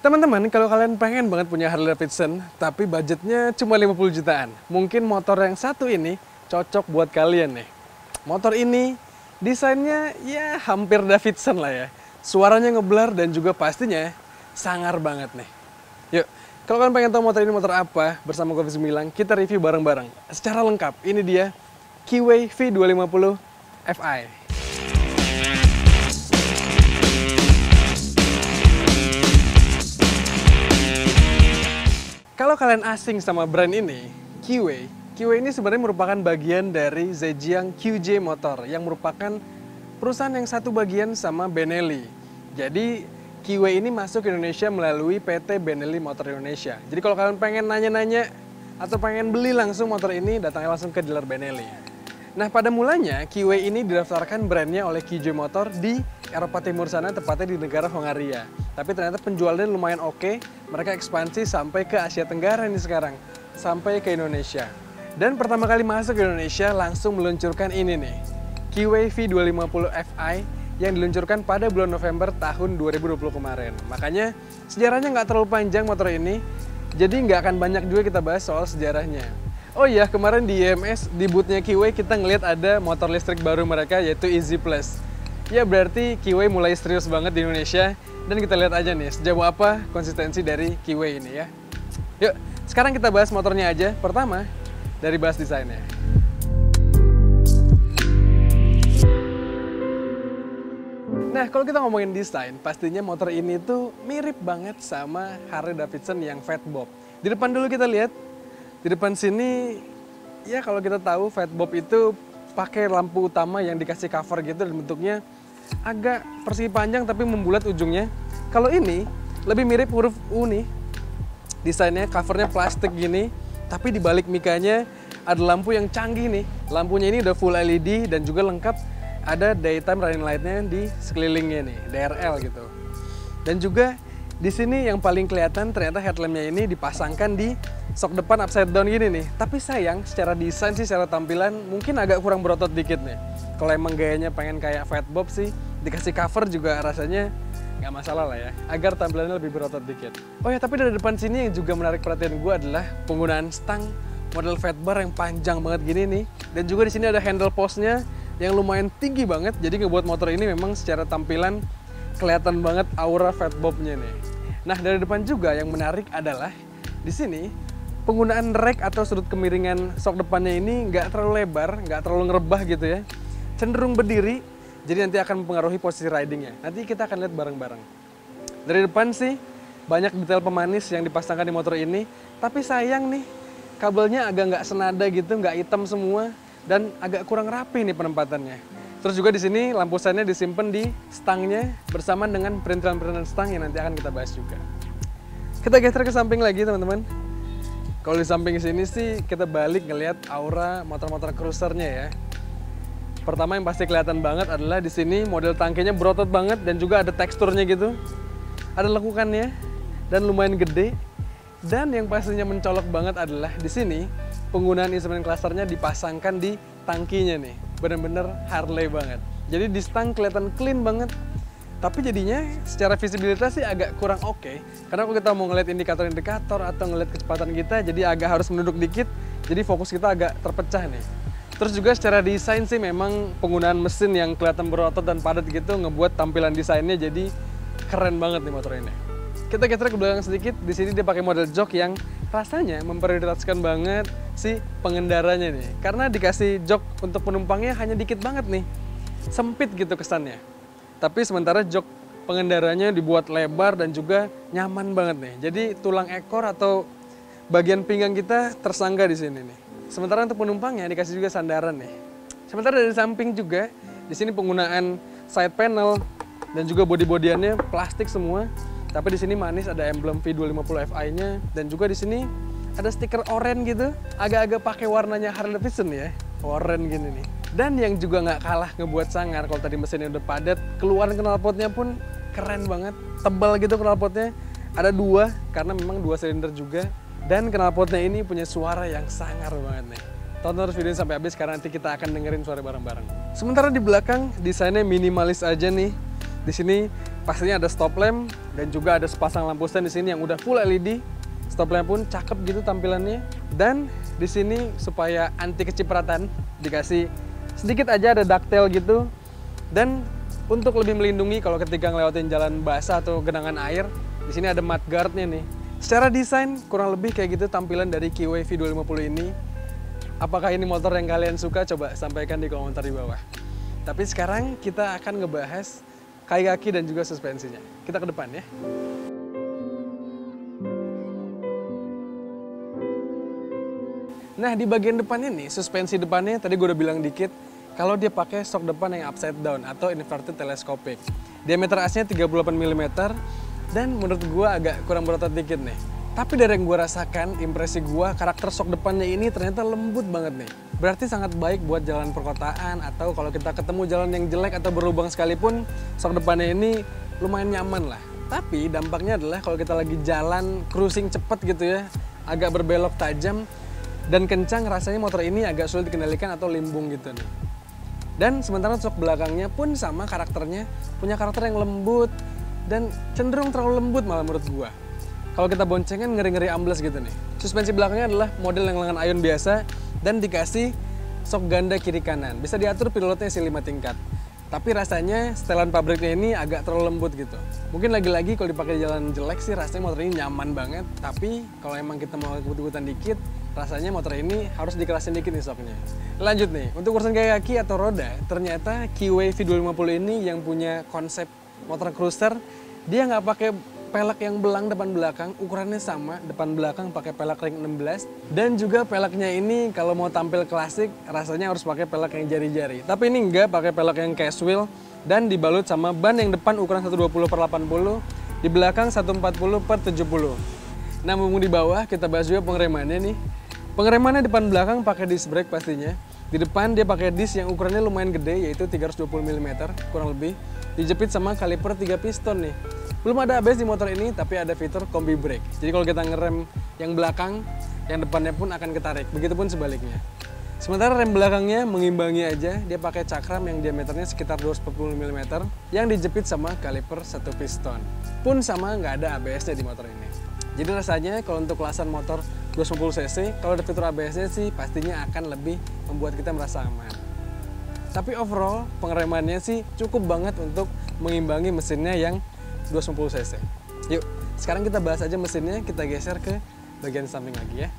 Teman-teman, kalau kalian pengen banget punya Harley Davidson, tapi budgetnya cuma 50 jutaan, mungkin motor yang satu ini cocok buat kalian nih. Motor ini desainnya ya hampir Davidson lah ya. Suaranya ngeblar dan juga pastinya sangar banget nih. Yuk, kalau kalian pengen tahu motor ini motor apa, bersama gue Fizz Milang, kita review bareng-bareng. Secara lengkap, ini dia Kiway V250 Fi. Kalau kalian asing sama brand ini, Kiway ini sebenarnya merupakan bagian dari Zhejiang QJ Motor yang merupakan perusahaan yang satu bagian sama Benelli. Jadi Kiway ini masuk ke Indonesia melalui PT Benelli Motor Indonesia. Jadi kalau kalian pengen nanya-nanya atau pengen beli langsung motor ini, datangnya langsung ke dealer Benelli. Nah, pada mulanya Kiway ini didaftarkan brandnya oleh QJ Motor di Eropa Timur sana, tepatnya di negara Hongaria. Tapi ternyata penjualannya lumayan oke, mereka ekspansi sampai ke Asia Tenggara nih sekarang, sampai ke Indonesia. Dan pertama kali masuk ke Indonesia langsung meluncurkan ini nih, Kiway V250 Fi yang diluncurkan pada bulan November tahun 2020 kemarin. Makanya sejarahnya nggak terlalu panjang motor ini, jadi nggak akan banyak juga kita bahas soal sejarahnya. Oh iya, kemarin di IMS, di booth-nya Kiway kita ngeliat ada motor listrik baru mereka yaitu Easy Plus. Ya berarti Kiway mulai serius banget di Indonesia, dan kita lihat aja nih sejauh apa konsistensi dari Kiway ini ya. Yuk, sekarang kita bahas motornya aja. Pertama, dari bahas desainnya. Nah, kalau kita ngomongin desain, pastinya motor ini tuh mirip banget sama Harley Davidson yang Fatbob. Di depan dulu kita lihat. Di depan sini, ya kalau kita tahu Fatbob itu pakai lampu utama yang dikasih cover gitu dan bentuknya agak persegi panjang tapi membulat ujungnya. Kalau ini lebih mirip huruf U nih. Desainnya covernya plastik gini, tapi di balik mikanya ada lampu yang canggih nih. Lampunya ini udah full LED dan juga lengkap ada daytime running light-nya di sekelilingnya nih, DRL gitu. Dan juga di sini yang paling kelihatan ternyata headlamp-nya ini dipasangkan di sok depan upside down gini nih. Tapi sayang, secara desain sih, secara tampilan mungkin agak kurang berotot dikit nih. Kalau emang gayanya pengen kayak Fatbob sih, dikasih cover juga rasanya nggak masalah lah ya. Agar tampilannya lebih berotot dikit. Oh ya, tapi dari depan sini yang juga menarik perhatian gue adalah penggunaan stang model Fatbar yang panjang banget gini nih. Dan juga di sini ada handle post-nya yang lumayan tinggi banget. Jadi ngebuat motor ini memang secara tampilan kelihatan banget aura Fatbob-nya nih. Nah, dari depan juga yang menarik adalah di sini penggunaan rek atau sudut kemiringan sok depannya ini nggak terlalu lebar, nggak terlalu ngerebah gitu ya. Cenderung berdiri, jadi nanti akan mempengaruhi posisi ridingnya. Nanti kita akan lihat bareng-bareng. Dari depan sih banyak detail pemanis yang dipasangkan di motor ini, tapi sayang nih kabelnya agak nggak senada gitu, nggak hitam semua dan agak kurang rapi nih penempatannya. Terus juga di sini lampu sennya disimpan di stangnya bersama dengan perintilan-perintilan stang yang nanti akan kita bahas juga. Kita geser ke samping lagi teman-teman. Kalau di samping sini sih kita balik ngelihat aura motor-motor cruisernya ya. Pertama yang pasti kelihatan banget adalah di sini model tangkinya berotot banget dan juga ada teksturnya gitu. Ada lekukannya dan lumayan gede. Dan yang pastinya mencolok banget adalah di sini penggunaan instrumen clusternya dipasangkan di tangkinya nih. Bener-bener Harley banget. Jadi di stang kelihatan clean banget. Tapi jadinya secara visibilitas sih agak kurang oke. Karena kalau kita mau ngeliat indikator-indikator atau ngeliat kecepatan kita, jadi agak harus menunduk dikit. Jadi fokus kita agak terpecah nih. Terus juga secara desain sih memang penggunaan mesin yang kelihatan berotot dan padat gitu ngebuat tampilan desainnya jadi keren banget nih motor ini. Kita geser ke belakang sedikit. Di sini dia pakai model jok yang rasanya memprioritaskan banget si pengendaranya nih. Karena dikasih jok untuk penumpangnya hanya dikit banget nih. Sempit gitu kesannya. Tapi sementara jok pengendaranya dibuat lebar dan juga nyaman banget nih. Jadi tulang ekor atau bagian pinggang kita tersangga di sini nih. Sementara untuk penumpangnya dikasih juga sandaran nih. Sementara dari samping juga di sini penggunaan side panel dan juga body-bodiannya plastik semua. Tapi di sini manis ada emblem V250 Fi-nya dan juga di sini ada stiker oranye gitu. Agak-agak pakai warnanya Harley Davidson ya. Oranye gini nih. Dan yang juga nggak kalah ngebuat sangar, kalau tadi mesinnya udah padat, keluaran knalpotnya pun keren banget. Tebal gitu knalpotnya. Ada dua, karena memang 2 silinder juga. Dan knalpotnya ini punya suara yang sangar banget nih. Tonton terus videonya sampai habis karena nanti kita akan dengerin suara bareng-bareng. Sementara di belakang desainnya minimalis aja nih. Di sini Pastinya ada stop lamp dan juga ada sepasang lampu stand di sini yang udah full LED. Stop lamp pun cakep gitu tampilannya. Dan di sini supaya anti kecipratan dikasih sedikit aja ada ductile gitu. Dan untuk lebih melindungi kalau ketika ngelewatin jalan basah atau genangan air, di sini ada mud guard-nya nih. Secara desain kurang lebih kayak gitu tampilan dari Kiwi V250 ini. Apakah ini motor yang kalian suka? Coba sampaikan di komentar di bawah. Tapi sekarang kita akan ngebahas kaki dan juga suspensinya. Kita ke depan ya. Nah, di bagian depan ini, suspensi depannya tadi gue udah bilang dikit, kalau dia pakai shock depan yang upside down atau inverted telescopic. Diameter asnya 38 mm dan menurut gue agak kurang berotot dikit nih. Tapi dari yang gue rasakan, impresi gue, karakter shock depannya ini ternyata lembut banget nih. Berarti sangat baik buat jalan perkotaan atau kalau kita ketemu jalan yang jelek atau berlubang sekalipun, shock depannya ini lumayan nyaman lah. Tapi dampaknya adalah kalau kita lagi jalan cruising cepet gitu ya, agak berbelok tajam dan kencang, rasanya motor ini agak sulit dikendalikan atau limbung gitu nih. Dan sementara shock belakangnya pun sama karakternya, punya karakter yang lembut dan cenderung terlalu lembut malah menurut gua. Kalau kita boncengan ngeri-ngeri ambles gitu nih. Suspensi belakangnya adalah model yang lengan ion biasa dan dikasih shock ganda kiri kanan. Bisa diatur pilotnya isi 5 tingkat. Tapi rasanya setelan pabriknya ini agak terlalu lembut gitu. Mungkin lagi-lagi kalau dipakai jalan jelek sih rasanya motor ini nyaman banget. Tapi kalau emang kita mau kebut-kebutan dikit, rasanya motor ini harus dikerasin dikit nih shocknya. Lanjut nih, untuk urusan kaki atau roda, ternyata Kiwi V250 ini yang punya konsep motor cruiser, dia nggak pakai pelek yang belang depan belakang, ukurannya sama, depan belakang pakai pelek ring 16. Dan juga peleknya ini kalau mau tampil klasik, rasanya harus pakai pelek yang jari-jari. Tapi ini enggak, pakai pelek yang casual dan dibalut sama ban yang depan ukuran 120/80, di belakang 140/70. Nah, mumpung di bawah, kita bahas juga pengeremannya nih. Pengeremannya depan belakang pakai disc brake pastinya. Di depan dia pakai disc yang ukurannya lumayan gede, yaitu 320 mm kurang lebih. Dijepit sama kaliper 3 piston nih. Belum ada ABS di motor ini, tapi ada fitur combi brake. Jadi kalau kita ngerem yang belakang, yang depannya pun akan ketarik. Begitupun sebaliknya. Sementara rem belakangnya mengimbangi aja, dia pakai cakram yang diameternya sekitar 240 mm yang dijepit sama kaliper 1 piston. Pun sama nggak ada ABS-nya di motor ini. Jadi rasanya kalau untuk kelasan motor 250 cc, kalau ada fitur ABS-nya sih pastinya akan lebih membuat kita merasa aman. Tapi overall pengeremannya sih cukup banget untuk mengimbangi mesinnya yang 250 cc. Yuk, sekarang kita bahas aja mesinnya, kita geser ke bagian samping lagi ya.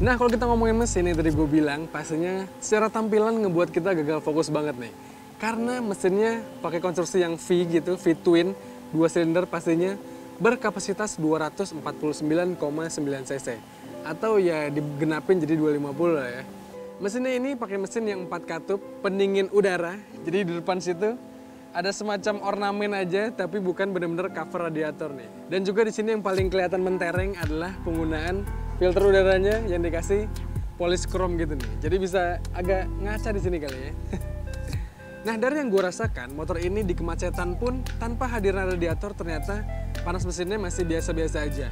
Nah, kalau kita ngomongin mesin yang tadi gue bilang, pastinya secara tampilan ngebuat kita gagal fokus banget nih. Karena mesinnya pakai konstruksi yang V gitu, V twin, 2 silinder pastinya, berkapasitas 249,9 cc. Atau ya digenapin jadi 250 lah ya. Mesinnya ini pakai mesin yang 4 katup, pendingin udara. Jadi di depan situ ada semacam ornamen aja, tapi bukan benar-benar cover radiator nih. Dan juga di sini yang paling kelihatan mentereng adalah penggunaan filter udaranya yang dikasih polish chrome gitu nih. Jadi bisa agak ngaca di sini kali ya. Nah, dari yang gue rasakan, motor ini di kemacetan pun tanpa hadirnya radiator ternyata panas mesinnya masih biasa-biasa aja.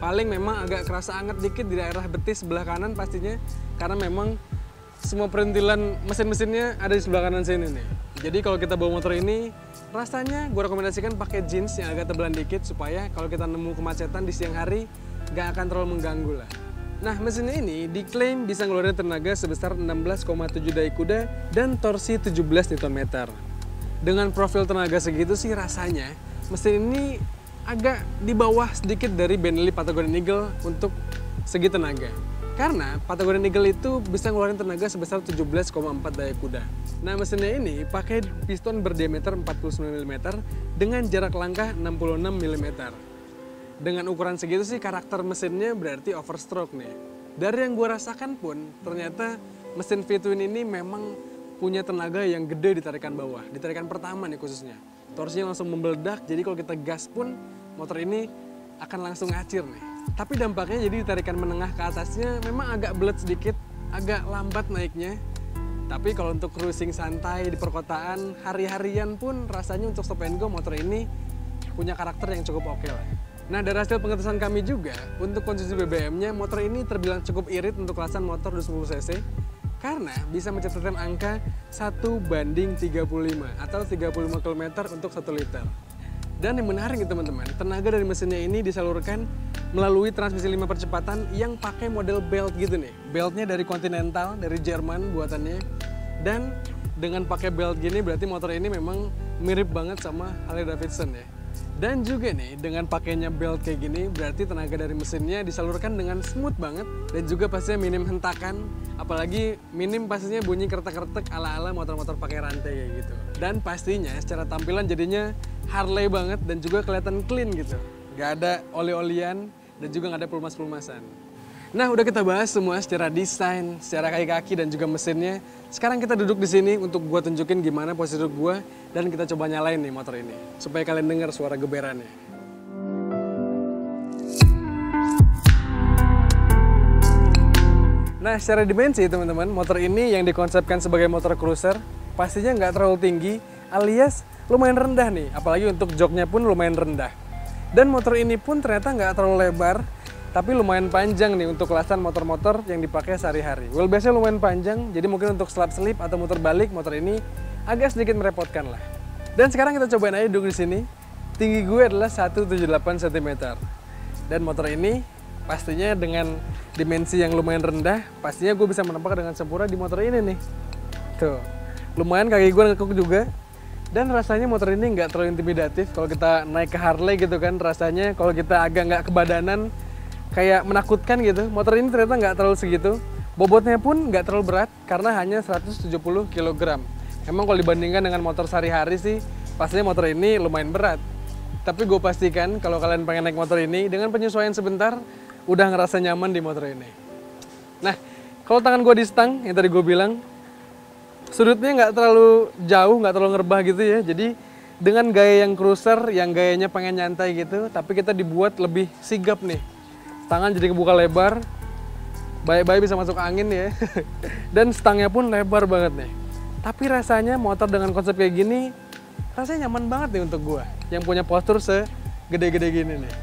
Paling memang agak kerasa anget dikit di daerah betis sebelah kanan pastinya, karena memang semua perintilan mesin-mesinnya ada di sebelah kanan sini nih. Jadi kalau kita bawa motor ini, rasanya gue rekomendasikan pakai jeans yang agak tebalan dikit supaya kalau kita nemu kemacetan di siang hari, gak akan terlalu mengganggu lah. Nah, mesinnya ini diklaim bisa ngeluarin tenaga sebesar 16,7 daya kuda dan torsi 17 Nm. Dengan profil tenaga segitu sih rasanya mesin ini agak di bawah sedikit dari Benelli Patagonia Eagle untuk segi tenaga. Karena Patagonia Eagle itu bisa ngeluarin tenaga sebesar 17,4 daya kuda. Nah, mesinnya ini pakai piston berdiameter 49 mm dengan jarak langkah 66 mm. Dengan ukuran segitu sih karakter mesinnya berarti overstroke nih. Dari yang gue rasakan pun ternyata mesin V-twin ini memang punya tenaga yang gede di tarikan bawah, di tarikan pertama nih khususnya. Torsinya langsung membeledak, jadi kalau kita gas pun motor ini akan langsung ngacir nih. Tapi dampaknya jadi di tarikan menengah ke atasnya memang agak belet sedikit, agak lambat naiknya. Tapi kalau untuk cruising santai di perkotaan, hari-harian pun rasanya untuk stop and go motor ini punya karakter yang cukup oke lah. Nah, dari hasil pengetesan kami juga, untuk konsumsi BBM-nya, motor ini terbilang cukup irit untuk kelasan motor 210 cc. Karena bisa mencatatkan angka 1:35 atau 35 km untuk 1 liter. Dan yang menarik nih teman-teman, tenaga dari mesinnya ini disalurkan melalui transmisi 5 percepatan yang pakai model belt gitu nih. Beltnya dari Continental, dari Jerman buatannya. Dan dengan pakai belt gini berarti motor ini memang mirip banget sama Harley Davidson ya. Dan juga nih dengan pakainya belt kayak gini berarti tenaga dari mesinnya disalurkan dengan smooth banget. Dan juga pastinya minim hentakan, apalagi minim pastinya bunyi kertek-kertek ala-ala motor-motor pakai rantai kayak gitu. Dan pastinya secara tampilan jadinya Harley banget dan juga kelihatan clean gitu. Gak ada oli-olian dan juga gak ada pelumas-pelumasan. Nah, udah kita bahas semua secara desain, secara kaki-kaki dan juga mesinnya. Sekarang kita duduk di sini untuk gua tunjukin gimana posisi duduk gua dan kita coba nyalain nih motor ini supaya kalian dengar suara geberannya. Nah, secara dimensi teman-teman, motor ini yang dikonsepkan sebagai motor cruiser pastinya nggak terlalu tinggi alias lumayan rendah nih, apalagi untuk joknya pun lumayan rendah. Dan motor ini pun ternyata nggak terlalu lebar, tapi lumayan panjang nih untuk kelasan motor-motor yang dipakai sehari-hari. Wheelbase-nya lumayan panjang, jadi mungkin untuk slap slip atau muter balik motor ini agak sedikit merepotkan lah. Dan sekarang kita cobain aja duduk di sini. Tinggi gue adalah 178 cm. Dan motor ini pastinya dengan dimensi yang lumayan rendah, pastinya gue bisa menempel dengan sempurna di motor ini nih. Tuh, lumayan kaki gue ngekuk juga. Dan rasanya motor ini nggak terlalu intimidatif. Kalau kita naik ke Harley gitu kan, rasanya kalau kita agak nggak kebadanan, kayak menakutkan gitu. Motor ini ternyata nggak terlalu segitu. Bobotnya pun nggak terlalu berat karena hanya 170 kg. Emang kalau dibandingkan dengan motor sehari-hari sih, pastinya motor ini lumayan berat. Tapi gue pastikan kalau kalian pengen naik motor ini, dengan penyesuaian sebentar, udah ngerasa nyaman di motor ini. Nah, kalau tangan gue di stang, yang tadi gue bilang, sudutnya nggak terlalu jauh, nggak terlalu ngerebah gitu ya. Jadi dengan gaya yang cruiser, yang gayanya pengen nyantai gitu, tapi kita dibuat lebih sigap nih. Tangan jadi kebuka lebar, baik-baik bisa masuk angin ya. Dan stangnya pun lebar banget nih. Tapi rasanya motor dengan konsep kayak gini, rasanya nyaman banget nih untuk gua yang punya postur segede-gede gini nih.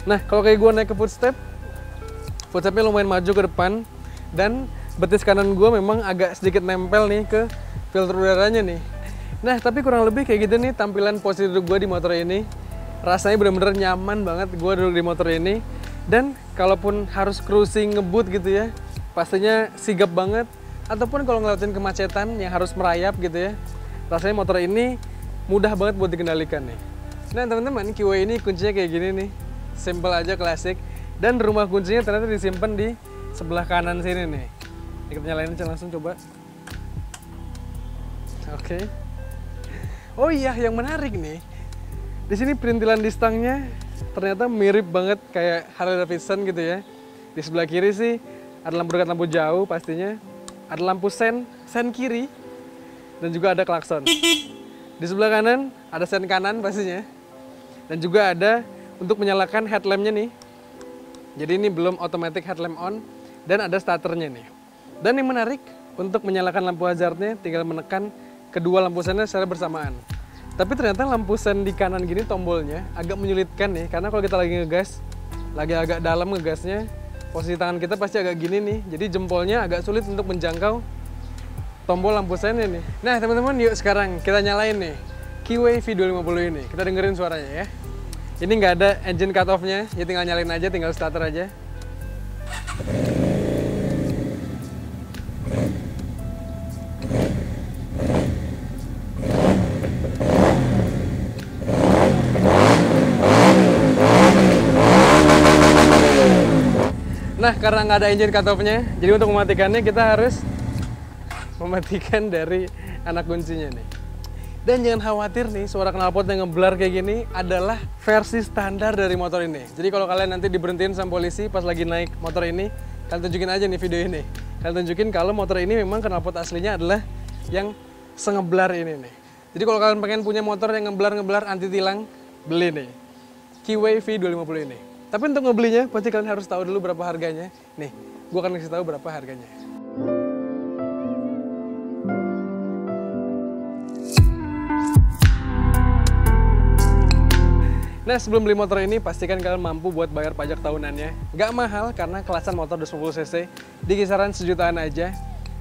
Nah, kalau kayak gua naik ke footstepnya lumayan maju ke depan, dan betis kanan gue memang agak sedikit nempel nih ke filter udaranya nih. Nah, tapi kurang lebih kayak gitu nih tampilan posisi duduk gue di motor ini. Rasanya bener-bener nyaman banget gue duduk di motor ini. Dan kalaupun harus cruising ngebut gitu ya, pastinya sigap banget. Ataupun kalau ngelewatin kemacetan yang harus merayap gitu ya, rasanya motor ini mudah banget buat dikendalikan nih. Nah teman-teman, QA ini kuncinya kayak gini nih. Simple aja, klasik. Dan rumah kuncinya ternyata disimpan di sebelah kanan sini nih. Kita nyalain aja langsung coba. Oke. Oh iya, yang menarik nih, di sini perintilan di stangnya ternyata mirip banget kayak Harley Davidson gitu ya. Di sebelah kiri sih ada lampu dekat, lampu jauh pastinya. Ada lampu sen kiri, dan juga ada klakson. Di sebelah kanan ada sen kanan pastinya. Dan juga ada untuk menyalakan headlampnya nih. Jadi ini belum automatic headlamp on, dan ada starternya nih. Dan yang menarik, untuk menyalakan lampu hazardnya tinggal menekan kedua lampu sennya secara bersamaan. Tapi ternyata lampu sen di kanan gini tombolnya agak menyulitkan nih, karena kalau kita lagi ngegas, lagi agak dalam ngegasnya, posisi tangan kita pasti agak gini nih. Jadi jempolnya agak sulit untuk menjangkau tombol lampu sennya nih. Nah teman-teman, yuk sekarang kita nyalain nih QA V250 ini. Kita dengerin suaranya ya. Ini nggak ada engine cut off-nya, ya tinggal nyalain aja, tinggal starter aja. Nah, karena nggak ada engine cut off-nya, jadi untuk mematikannya kita harus mematikan dari anak kuncinya nih. Dan jangan khawatir nih, suara knalpot yang ngeblar kayak gini adalah versi standar dari motor ini. Jadi kalau kalian nanti diberhentiin sama polisi pas lagi naik motor ini, kalian tunjukin aja nih video ini. Kalian tunjukin kalau motor ini memang knalpot aslinya adalah yang sengeblar ini nih. Jadi kalau kalian pengen punya motor yang ngeblar-ngeblar anti tilang, beli nih QA V250 ini. Tapi untuk ngebelinya, pasti kalian harus tahu dulu berapa harganya. Nih, gue akan kasih tahu berapa harganya. Nah, sebelum beli motor ini, pastikan kalian mampu buat bayar pajak tahunannya. Gak mahal, karena kelasan motor 250 cc di kisaran 1 jutaan aja.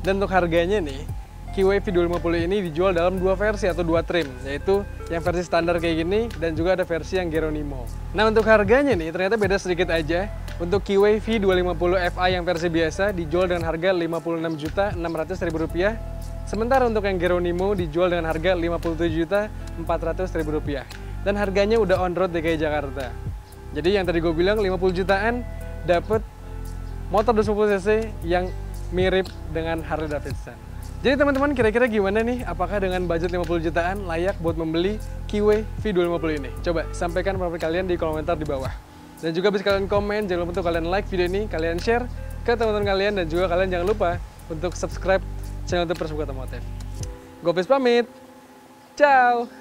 Dan untuk harganya nih, Kiwi V250 ini dijual dalam dua versi atau dua trim, yaitu yang versi standar kayak gini dan juga ada versi yang Geronimo. Nah untuk harganya nih ternyata beda sedikit aja. Untuk Kiwi V250 FA yang versi biasa dijual dengan harga Rp56.600.000. Sementara untuk yang Geronimo dijual dengan harga Rp57.400.000. Dan harganya udah on road DKI Jakarta. Jadi yang tadi gue bilang 50 jutaan dapat motor 250cc yang mirip dengan Harley Davidson. Jadi teman-teman kira-kira gimana nih? Apakah dengan budget 50 jutaan layak buat membeli Kiwi V250 ini? Coba sampaikan pendapat kalian di kolom komentar di bawah. Dan juga bisa kalian komen, jangan lupa untuk kalian like video ini, kalian share ke teman-teman kalian, dan juga kalian jangan lupa untuk subscribe channel YouTube Persbuka Otomotif. Gue pamit. Ciao.